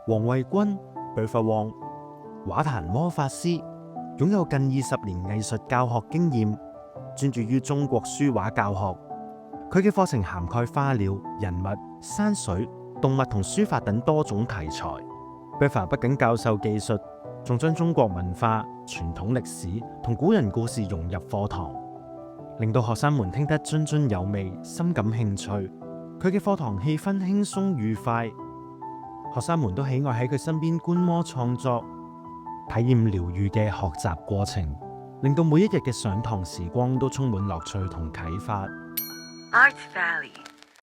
黃慧君 Bertha Wong 畫壇魔法師，擁有近20年藝術教學經驗，專注於中國書畫教學。佢嘅課程涵蓋花鳥、人物、山水、動物同書法等多種題材。Bertha 不僅教授技術，仲將中國文化、傳統歷史同古人故事融入課堂，令到學生們聽得津津有味、深感興趣。佢嘅課堂氣氛輕鬆愉快，學生們都喜愛喺佢身邊觀摩創作，體驗療癒嘅學習過程，令到每一日嘅上堂時光都充滿樂趣同啟發。Art Valley，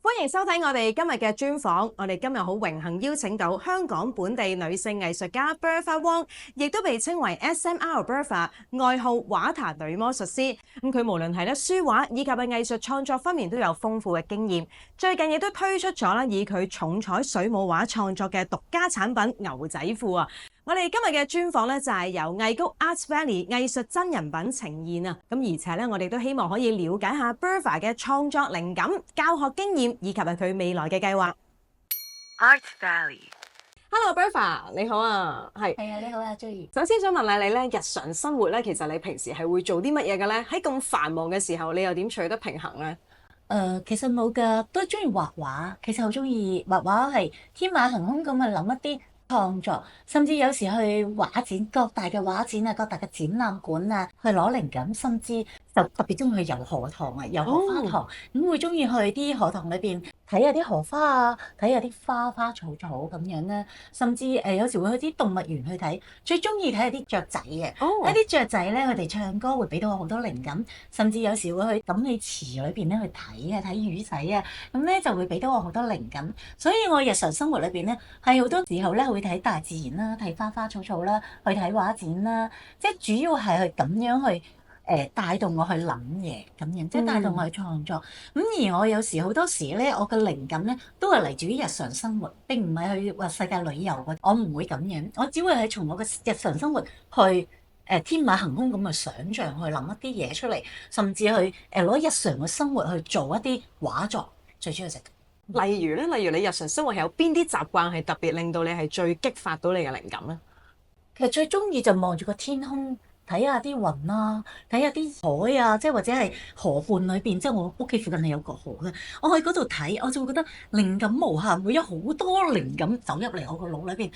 歡迎收睇我哋今日嘅專訪。我哋今日好榮幸邀請到香港本地女性藝術家 Bertha Wong， 亦都被稱為 SMR Bertha， 外號畫壇女魔術師。佢無論係書畫以及嘅藝術創作方面都有豐富嘅經驗。最近亦都推出咗以佢重彩水母畫創作嘅獨家產品牛仔褲啊！我哋今日嘅專訪就係由藝谷 Art Valley 藝術真人品呈現啊！咁而且我哋都希望可以了解下 Bertha 嘅創作靈感、教學經驗以及係佢未來嘅計劃。Art Valley，Hello Bertha， 你好啊，係啊，你好啊 Joey。首先想問下你咧，日常生活咧，其實你平時係會做啲乜嘢嘅咧？喺咁繁忙嘅時候，你又點取得平衡咧？其實冇㗎，都中意畫畫。其實好中意畫畫，係天馬行空咁去諗一啲創作，甚至有時去畫展，各大嘅畫展啊，各大嘅展覽館啊，去攞靈感，甚至就特別中意去遊荷塘啊，遊荷花塘，咁會中意去啲荷塘裏邊睇下啲荷花啊，睇下啲花花草草咁樣咧，甚至有時會去啲動物園去睇，最中意睇下啲雀仔嘅，一啲雀仔咧佢哋唱歌會俾到我好多靈感，甚至有時會去錦鯉池裏邊咧去睇啊，睇魚仔啊，咁咧就會俾到我好多靈感，所以我日常生活裏邊咧係好多時候咧會睇大自然啦，睇花花草草啦，去睇畫展啦，即係主要係去咁樣去帶動我去諗嘢咁樣，即係帶動我去創作。咁而我有時好多時咧，我嘅靈感咧都係嚟自於日常生活，並唔係去話世界旅遊嘅。我唔會咁樣，我只會係從我嘅日常生活去天馬行空咁去想像，去諗一啲嘢出嚟，甚至去攞日常嘅生活去做一啲畫作。最主要就係例如咧，例如你日常生活有邊啲習慣係特別令到你係最激發到你嘅靈感咧？其實最中意就望住個天空。睇下啲雲啊，睇下啲海啊，即係或者係河畔裏邊，即係我屋企附近係有個河嘅，我去嗰度睇，我就會覺得靈感無限，會有好多靈感走入嚟我個腦裏邊。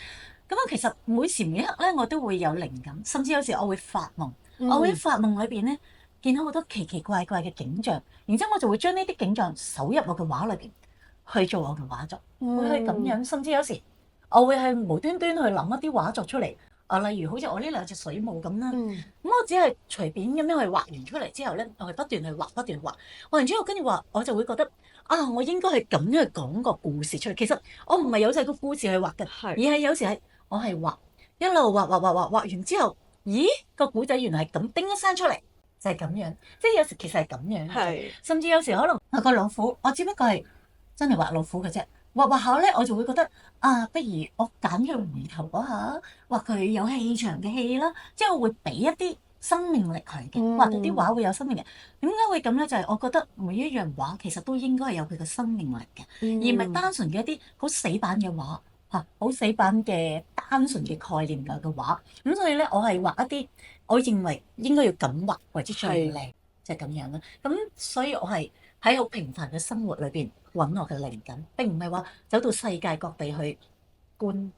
咁啊，其實每時每一刻咧，我都會有靈感，甚至有時我會發夢，我會喺發夢裏邊咧見到好多奇奇怪怪嘅景象，然之後我就會將呢啲景象搜入我嘅畫裏邊去做我嘅畫作，會去咁樣，甚至有時我會係無端端去諗一啲畫作出嚟。例如好似我呢兩隻水母咁啦，咁我只係隨便咁樣去畫完出嚟之後咧，我係不斷去畫，不斷畫完之後，跟住畫我就會覺得我應該係咁樣去講個故事出嚟。其實我唔係有晒個故事去畫嘅，而係有時係我係畫一路畫完之後，咦個古仔原來係咁叮一聲出嚟，就係咁樣。即係有時其實係咁樣，甚至有時可能個老虎，我只不過係真係畫老虎嘅啫。畫下咧，我就會覺得不如我揀佢回頭嗰下，畫佢有氣場嘅戲啦，即係我會俾一啲生命力佢嘅，畫到啲畫會有生命力。點解會咁咧？就係我覺得每一樣畫其實都應該係有佢嘅生命力嘅，而唔係單純嘅一啲好死板嘅畫嚇，好死板嘅單純嘅概念嘅畫。咁所以咧，我係畫一啲我認為應該要咁畫為之最靚，就係咁樣啦。咁所以我係喺好平凡嘅生活裏邊揾我嘅靈感，並唔係話走到世界各地去觀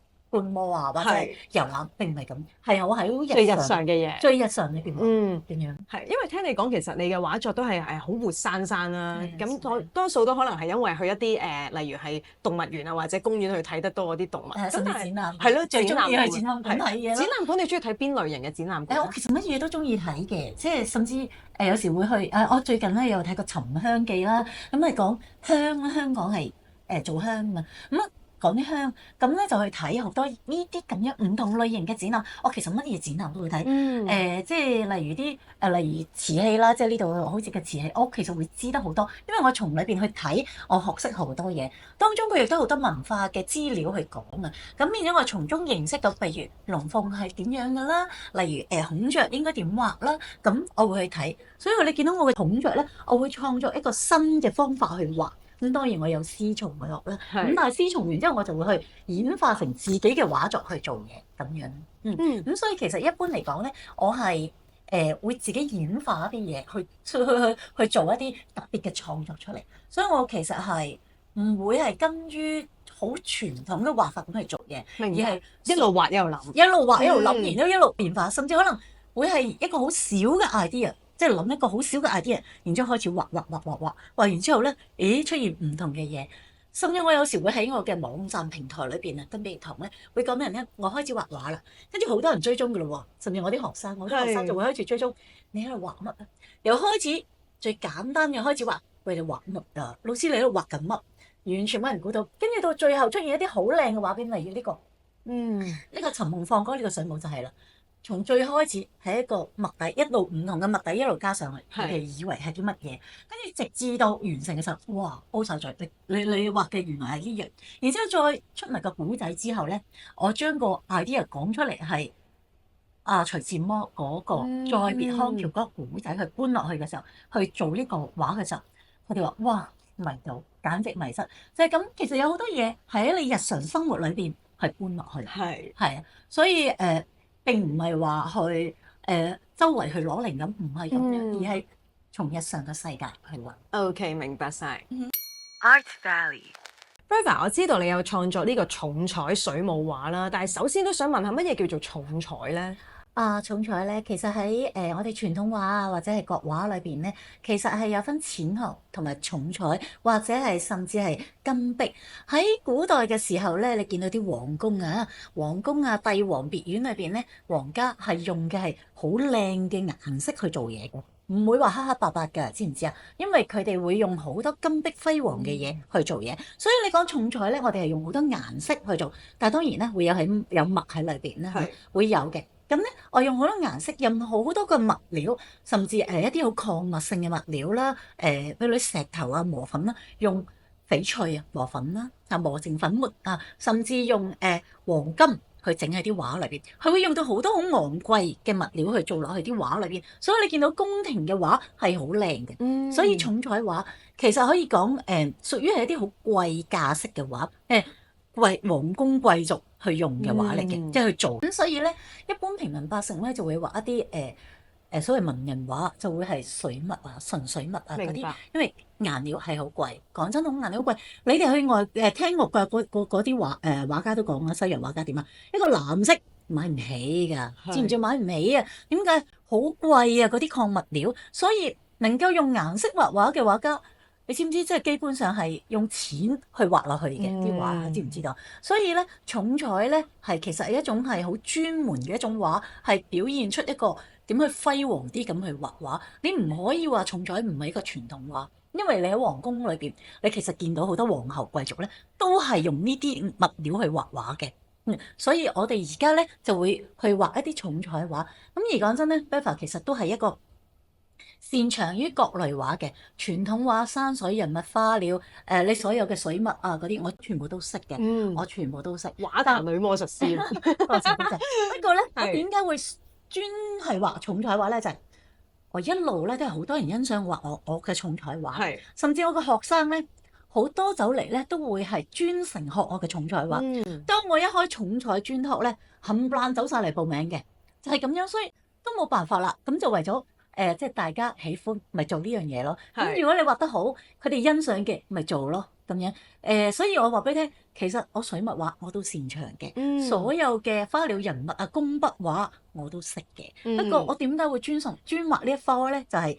摩啊，或者遊覽，並唔係咁。係我喺最日常嘅嘢，最日常裏邊點樣？係因為聽你講，其實你嘅畫作都係好活生生啦。咁多數都可能係因為去一啲例如係動物園啊或者公園去睇得多嗰啲動物。甚至展覽係咯，最中意去展覽館睇嘢。展覽館你中意睇邊類型嘅展覽館？我其實乜嘢都中意睇嘅，即係甚至有時會去我最近咧有睇過《沉香記》啦，咁係講香啦，香港係做香啊嘛，講啲香，咁咧就去睇好多呢啲咁樣唔同類型嘅展覽。我其實乜嘢展覽都會睇，即係例如例如瓷器啦，即係呢度好似嘅瓷器，我其實會知得好多，因為我從裏邊去睇，我學識好多嘢。當中佢亦都好多文化嘅資料去講啊。咁變咗我從中認識到，譬如龍鳳係點樣噶啦，例如孔雀應該點畫啦，咁我會去睇。所以你見到我嘅孔雀咧，我會創作一個新嘅方法去畫。咁當然我有師從學啦，咁係但係師從完之後，我就會去演化成自己嘅畫作去做嘢咁樣。咁所以其實一般嚟講咧，我係會自己演化一啲嘢去做一啲特別嘅創作出嚟，所以我其實係唔會係跟於好傳統嘅畫法咁去做嘢，而明白係一路畫一路諗。一路畫一路諗，嗯然後一路變化，甚至可能會係一個好小嘅 idea，即係諗一個好小嘅 idea，然之後開始畫完之後咧，出現唔同嘅嘢。甚至我有時會喺我嘅網站平台裏邊啊，跟美堂咧會講俾人聽，我開始畫畫啦，跟住好多人追蹤噶咯喎，甚至我啲學生，我啲學生就會開始追蹤你喺度畫乜啊？由開始最簡單嘅開始畫，喂，你畫乜啊？老師你喺度畫緊乜？完全冇人估到，跟住到最後出現一啲好靚嘅畫片，例如呢個。呢個尋夢放歌呢個水母就係啦，從最開始係一個墨底，一路唔同嘅墨底一路加上去，佢哋以為係啲乜嘢，跟住直至到完成嘅時候，哇，O 晒嘴，你畫嘅原來係呢樣，然之後再出埋個古仔之後咧，我將個 idea 講出嚟係徐志摩嗰個再別康橋嗰個古仔去搬落去嘅時候，去做呢個畫嘅時候，佢哋話哇迷到，簡直迷失，就係咁。其實有好多嘢係喺你日常生活裏邊。係搬落去，係啊，所以並唔係話去周圍去攞靈感，唔係咁樣，而係從日常嘅世界去揾。OK， 明白晒。Art Valley。Bertha， 我知道你有創作呢個重彩水母畫啦，但係首先都想問下乜嘢叫做重彩咧？重彩咧，其實喺我哋傳統畫啊，或者係國畫裏邊咧，其實係有分淺紅同埋重彩，或者係甚至係金碧。喺古代嘅時候咧，你見到啲皇宮啊、帝王別院裏邊咧，皇家係用嘅係好靚嘅顏色去做嘢嘅，唔會話黑黑白白㗎，知唔知啊？因為佢哋會用好多金碧輝煌嘅嘢去做嘢，所以你講重彩咧，我哋係用好多顏色去做，但係當然咧會有墨喺裏邊咧，會有嘅。咁咧，我用好多顏色，用好多個物料，甚至一啲好礦物性嘅物料啦，譬如啲石頭啊、磨粉啦，用翡翠啊磨粉啦，磨成粉末啊，甚至用黃金去整喺啲畫裏邊，佢會用到好多好昂貴嘅物料去做落去啲畫裏邊，所以你見到宮廷嘅畫係好靚嘅，所以重彩畫其實可以講屬於係一啲好貴價式嘅畫，為皇宮貴族去用嘅畫嚟嘅，即係去做。咁所以咧，一般平民百姓咧就會畫一啲所謂文人畫，就會係水墨啊、純水墨啊嗰啲，因為顏料係好貴。講真，顏料好貴。你哋去外聽樂嘅嗰啲畫家都講啦，西洋畫家點啊？一個藍色買唔起㗎，知唔知買唔起啊？點解？好貴啊！嗰啲礦物料，所以能夠用顏色畫畫嘅畫家。你知唔知即係基本上係用錢去畫落去嘅啲畫，知唔知道？所以咧，重彩咧係其實係一種係好專門嘅一種畫，係表現出一個點去輝煌啲咁去畫畫。你唔可以話重彩唔係一個傳統畫，因為你喺皇宮裏邊，你其實見到好多皇后貴族咧，都係用呢啲物料去畫畫嘅。所以我哋而家咧就會去畫一啲重彩畫。咁而講真咧 Bertha 其實都係一個擅長於各類畫嘅傳統畫、山水、人物、花鳥，你所有嘅水墨啊嗰啲，我全部都識嘅，我全部都識。畫壇女魔術師啦，多謝多謝。不過咧，我點解會專係畫重彩畫咧？就係我一路咧都係好多人欣賞畫我嘅重彩畫，甚至我嘅學生咧好多走嚟咧都會係專程學我嘅重彩畫。當我一開重彩專學咧，冚唪唥走晒嚟報名嘅，就係咁樣，所以都冇辦法啦。咁就為咗即係大家喜歡，咪做呢樣嘢咯。咁如果你畫得好，佢哋欣賞嘅，咪做咯咁樣。所以我話俾你聽，其實我水墨畫我都擅長嘅，所有嘅花鳥人物啊、工筆畫我都識嘅。不過我點解會專畫呢一科咧？就係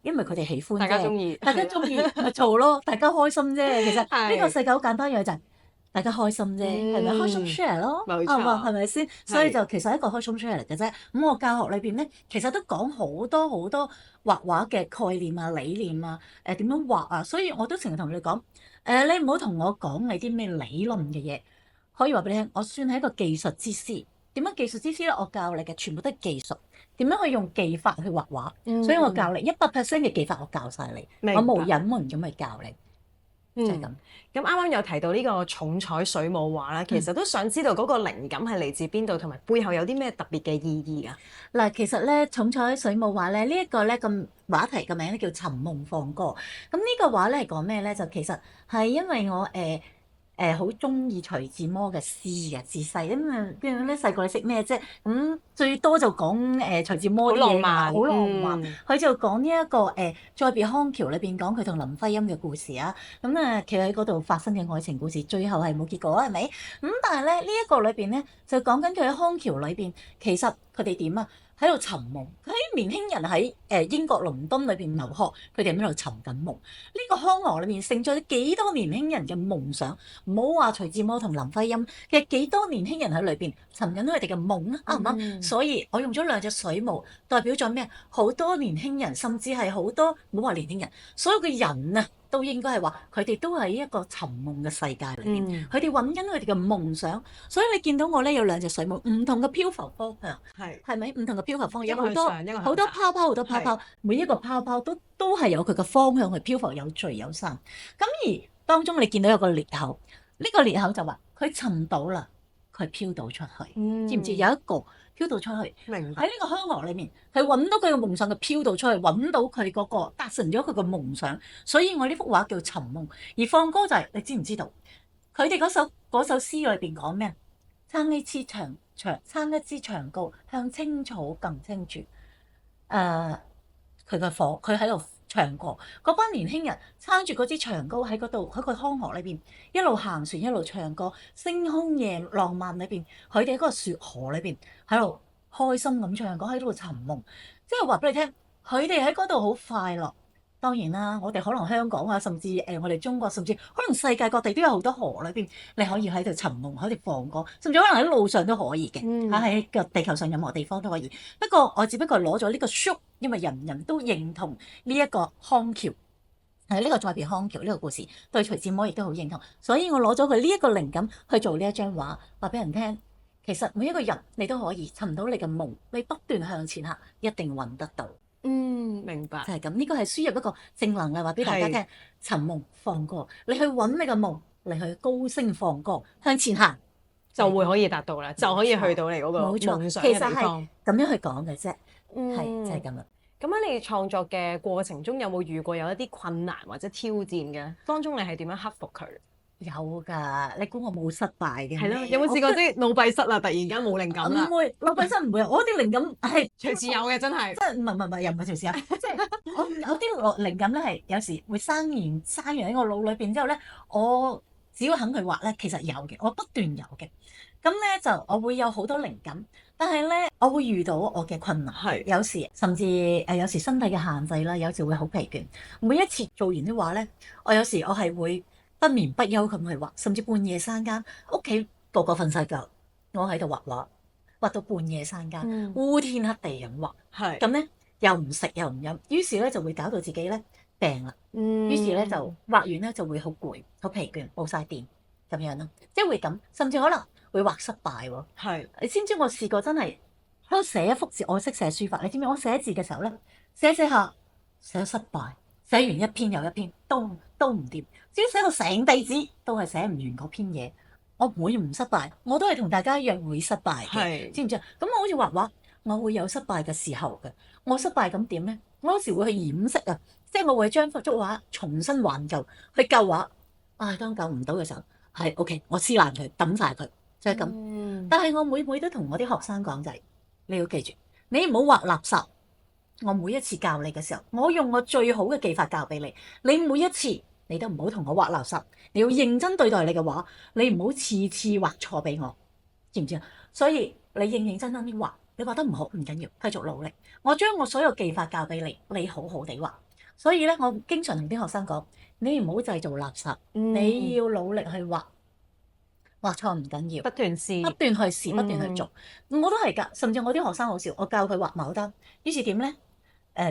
因為佢哋喜歡啫，大家中意咪做咯，大家開心啫。其實呢個世界好簡單嘅就係大家開心啫，係咪開心 share 咯？冇錯，係咪先？所以就其實係一個開心 share 嚟嘅啫。咁我教學裏邊咧，其實都講好多好多畫畫嘅概念啊、理念啊、點樣畫啊。所以我都成日同你講，你唔好同我講你啲咩理論嘅嘢，可以話俾你聽，我算係一個技術之師。點樣技術之師咧？我教你嘅全部都係技術，點樣去用技法去畫畫。所以我教你100% 嘅技法，我教晒你，我冇隱瞞咁去教你。就係咁。咁啱啱有提到呢個重彩水母畫啦，其實都想知道嗰個靈感係嚟自邊度，同埋背後有啲咩特別嘅意義啊？嗱，其實咧重彩水母畫咧呢一個咧個畫題嘅名咧叫尋夢放歌。咁呢個畫咧係講咩咧？就其實係因為我好中意徐志摩嘅詩嘅，自細咁啊邊度咧細個你識咩啫？咁最多就講徐志摩啲嘢好浪漫好浪漫。嗯佢就講呢一個再別康橋裏邊講佢同林徽因嘅故事啊。咁啊，企喺嗰度發生嘅愛情故事，最後係冇結果，係咪？咁但係咧呢一個裏邊咧就講緊佢喺康橋裏邊，其實佢哋點啊？喺度尋夢，佢啲年輕人喺英國倫敦裏邊留學，佢哋喺度尋緊夢。呢個康河裏面盛載咗幾多年輕人嘅夢想，唔好話徐志摩同林徽因，其實幾多年輕人喺裏邊尋緊佢哋嘅夢啊，啱唔啱？所以我用咗兩隻水母，代表咗咩？好多年輕人，甚至係好多唔好話年輕人，所有嘅人啊，都應該係話佢哋都喺一個尋夢嘅世界裏邊，佢哋揾緊佢哋嘅夢想。所以你見到我咧有兩隻水母，唔同嘅漂浮方向，係咪唔同嘅漂浮方向？有好多好多泡泡，好多泡泡，每一個泡泡都係有佢嘅方向去漂浮，有聚有散。咁而當中你見到有個裂口，呢個裂口就話佢尋到啦，佢飄到出去，知唔知有一個飄到出去？明白。喺呢個香河裏面，佢揾到佢嘅夢想，佢飄到出去，揾到佢嗰個達成咗佢嘅夢想。所以我呢幅畫叫尋夢，而放歌就係、你知唔知道？佢哋嗰首詩裏邊講咩？撐一支長撐一支長篙，向青草更青處。佢喺度唱歌，嗰班年輕人撐住嗰支長篙喺嗰度，喺個康河裏邊一路行船一路唱歌，星空夜浪漫裏邊，佢哋喺嗰個雪河裏邊喺度開心咁唱歌，喺度尋夢，即係話俾你聽，佢哋喺嗰度好快樂。當然啦，我哋可能香港啊，甚至我哋中國，甚至可能世界各地都有好多河裏邊，你可以喺度尋夢，喺度放歌，甚至可能喺路上都可以嘅，喺個地球上任何地方都可以。不過我只不過攞咗呢個 show，因為人人都認同呢一個康橋，呢個再別康橋呢個故事，對徐志摩亦都好認同，所以我攞咗佢呢一個靈感去做呢一張畫，話俾人聽。其實每一個人你都可以尋到你嘅夢，你不斷向前行，一定揾得到。明白。就係咁，呢個係輸入一個正能量話俾大家聽，尋夢放歌，你去揾你嘅夢，你去高聲放歌，向前行就會可以達到啦，就可以去到你嗰個夢想嘅地方。咁樣去講嘅啫，係就係咁啦。咁喺你創作嘅過程中，有冇遇過有一啲困難或者挑戰嘅？當中你係點樣克服佢？有㗎，你估我冇失敗嘅？係咯，有冇試過啲腦閉塞啦？突然間冇靈感啦？唔會，腦閉塞唔會，我啲靈感係隨時有嘅，真係。即係唔係，又唔係隨時有，即係我有啲靈感咧係有時會生完喺我腦裏邊之後咧，我只要肯去畫咧，其實有嘅，我不斷有嘅。咁咧就我會有好多靈感，但係咧我會遇到我嘅困難，有時甚至有時身體嘅限制啦，有時會好疲倦。每一次做完啲畫咧，我有時我係會不眠不休咁去畫，甚至半夜三更，屋企個個瞓晒覺，我喺度畫畫，畫到半夜三更，烏天黑地咁畫，咁咧又唔食又唔飲，於是咧就會搞到自己咧病啦。於是咧就畫完咧就會好攰、好疲倦、冇晒電咁樣咯，即係會咁，甚至可能會畫失敗喎。你知唔知我試過真係喺度寫一幅字，我識寫書法，你知唔知我寫字嘅時候咧寫下寫失敗，寫完一篇又一篇都唔掂。只要寫到成地址都係寫唔完嗰篇嘢，我唔會唔失敗，我都係同大家一樣會失敗嘅，知唔知啊？咁我好似畫畫，我會有失敗嘅時候嘅。我失敗咁點咧？我有時會去掩飾啊，即係我會將幅畫重新還舊，去救畫。當救唔到嘅時候，係 OK，我撕爛佢，抌晒佢，就係咁。但係我每都同我啲學生講就係，你要記住，你唔好畫垃圾。我每一次教你嘅時候，我用我最好嘅技法教俾你，你每一次。你都唔好同我畫垃圾，你要認真對待你嘅畫，你唔好次次畫錯俾我，知唔知啊？所以你認真啲畫，你畫得唔好唔緊要，繼續努力。我將我所有技法教俾你，你好好地畫。所以咧，我經常同啲學生講，你唔好製造垃圾，你要努力去畫，畫錯唔緊要，不斷試，不斷去試，不斷去做。我都係㗎，甚至我啲學生好笑，我教佢畫牡丹，於是點咧？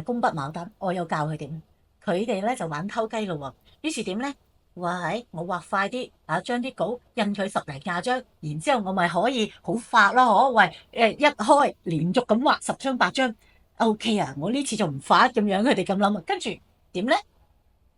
工筆牡丹，我有教佢點。佢哋咧就玩偷雞咯喎，於是點咧？哇！我畫快啲將啲稿印佢10零廿張，然之後我咪可以好發咯，喂一開連續咁畫10張8張 ，OK 啊！我呢次就唔發咁樣，佢哋咁諗啊。跟住點咧？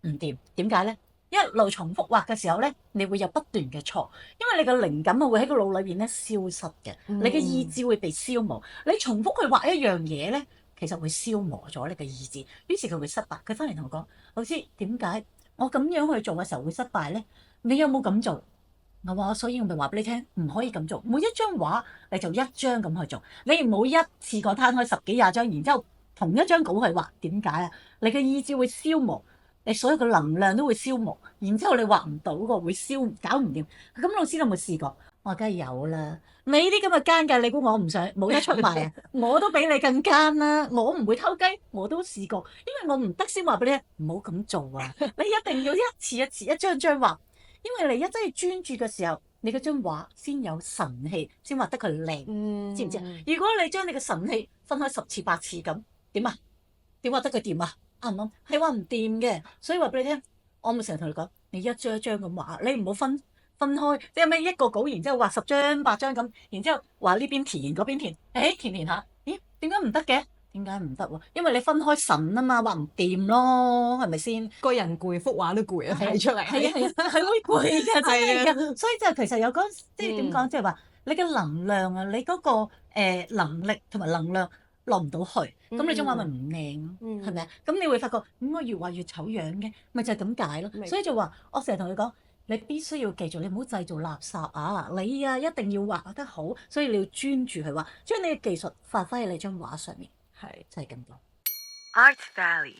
唔掂，點解咧？一路重複畫嘅時候咧，你會有不斷嘅錯，因為你嘅靈感啊會喺個腦裏邊咧消失嘅，你嘅意志會被消磨。你重複去畫一樣嘢咧，其實會消磨咗你嘅意志，於是佢會失敗。佢翻嚟同我講：老師，點解我咁樣去做嘅時候會失敗咧？你有冇咁做？我話，所以我咪話俾你聽，唔可以咁做。每一張畫你就一張咁去做，你唔好一次過攤開10幾廿張，然之後同一張稿去畫。點解啊？你嘅意志會消磨，你所有嘅能量都會消磨，然之後你畫唔到個，會搞唔掂。咁老師你有冇試過？我梗係有啦。你啲咁嘅奸計，你估我唔想冇得出賣啊？我都比你更奸啦！我唔會偷雞，我都試過，因為我唔得先話俾你聽，唔好咁做啊！你一定要一次一次一張張畫。因為你一真係專注嘅時候，你嗰張畫先有神氣，先畫得佢靚，知唔知啊？如果你將你嘅神氣分開10次8次咁，點啊？點畫得佢掂啊？啱唔啱？係畫唔掂嘅，所以話俾你聽，我咪成日同你講，你一張一張咁畫，你唔好分開，即係咩一個稿，然之後畫10張8張咁，然之後話呢邊填嗰邊填，填下，咦？點解唔得嘅？點解唔得喎？因為你分開神啊嘛，畫唔掂咯，係咪先？個人攰，幅畫都攰啊，睇出嚟。係會攰嘅，真係嘅。所以就其實有嗰即係點講，即係話你嘅能量啊，你嗰個能力同埋能量落唔到去，咁你張畫咪唔靚咯，係咪啊？咁你會發覺點解越畫越醜樣嘅？咪就係咁解咯。所以就話我成日同佢講，你必須要記住，你唔好製造垃圾啊！你啊一定要畫得好，所以你要專注去畫，將你嘅技術發揮喺你張畫上面。係，真係咁多。Art Valley。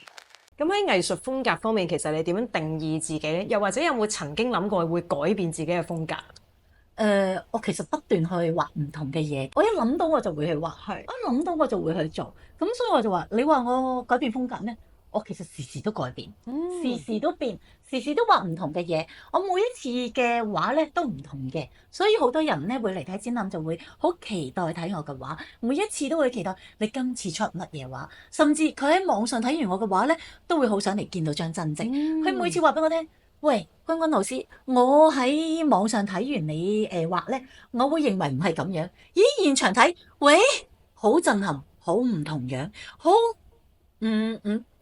咁喺藝術風格方面，其實你點樣定義自己咧？又或者有冇曾經諗過會改變自己嘅風格？我其實不斷去畫唔同嘅嘢，我一諗到我就會去畫，一諗到我就會去做。咁所以我就話：你話我改變風格咩？我其實時時都改變，時時都變，時時都畫唔同嘅嘢。我每一次嘅畫咧都唔同嘅，所以好多人咧會嚟睇展覽就會好期待睇我嘅畫。每一次都會期待你今次出乜嘢畫，甚至佢喺網上睇完我嘅畫咧，都會好想嚟見到張真跡。佢每次話俾我聽：喂，君君老師，我喺網上睇完你畫咧，我會認為唔係咁樣。咦，現場睇，喂，好震撼，好唔同樣，好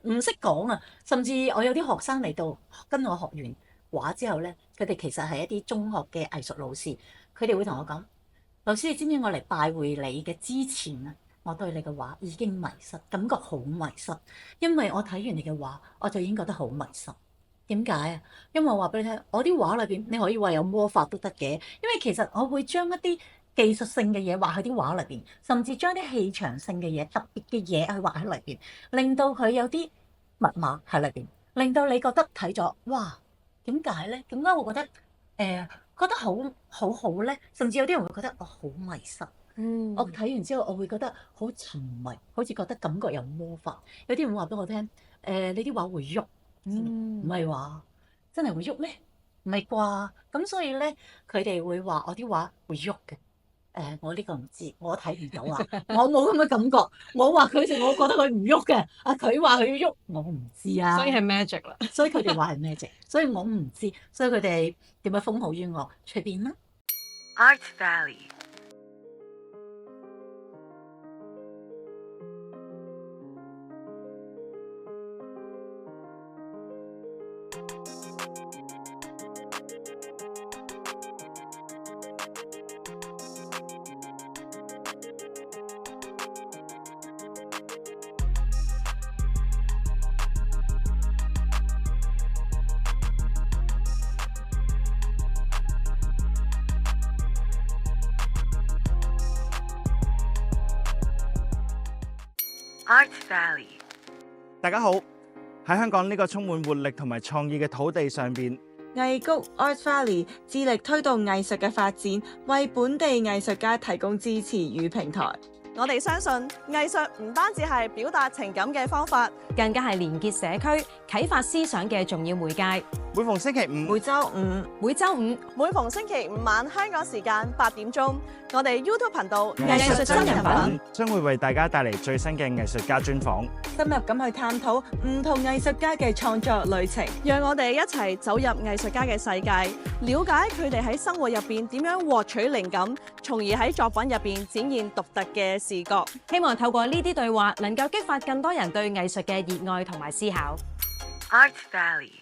唔識講啊！甚至我有啲學生嚟到跟我學完畫之後咧，佢哋其實係一啲中學嘅藝術老師，佢哋會同我講：老師，你知唔知我嚟拜會你嘅之前啊，我對你嘅畫已經迷失，感覺好迷失，因為我睇完你嘅畫，我就已經覺得好迷失。點解啊？因為我話俾你聽，我啲畫裏邊你可以話有魔法都得嘅，因為其實我會將一啲技術性嘅嘢畫喺啲畫裏邊，甚至將啲氣場性嘅嘢、特別嘅嘢去畫喺裏邊，令到佢有啲密碼喺裏邊，令到你覺得睇咗，哇！點解咧？點解我覺得覺得好咧？甚至有啲人會覺得我好迷失。我睇完之後，我會覺得好沉迷，好似覺得感覺有魔法。有啲人會話俾我聽：你啲畫會喐，唔係話真係會喐咩？唔係啩？咁所以咧，佢哋會話我啲畫會喐嘅。我呢個唔知，我睇唔到啊，我冇咁嘅感覺。我話佢哋，我覺得佢唔喐嘅。佢話佢要喐，我唔知啊。所以係 magic 啦。所以佢哋話係 magic，所以我唔知。所以佢哋點樣封號於我？隨便啦。Art Valley。Art Valley。大家好，喺香港呢個充滿活力同埋創意嘅土地上邊，藝谷 Art Valley 致力推動藝術嘅發展，為本地藝術家提供支持與平台。我哋相信藝術唔單止係表達情感嘅方法，更加係連結社區、啟發思想嘅重要媒介。每逢星期五、每週五、每逢星期5晚香港時間8點鐘，我哋 YouTube 頻道藝術真人品將會為大家帶嚟最新嘅藝術家專訪，深入咁去探討唔同藝術家嘅創作旅程，讓我哋一齊走入藝術家嘅世界，了解佢哋喺生活入邊點樣獲取靈感，從而喺作品入邊展現獨特嘅視覺。希望透過呢啲對話，能夠激發更多人對藝術嘅熱愛同埋思考。Art Valley。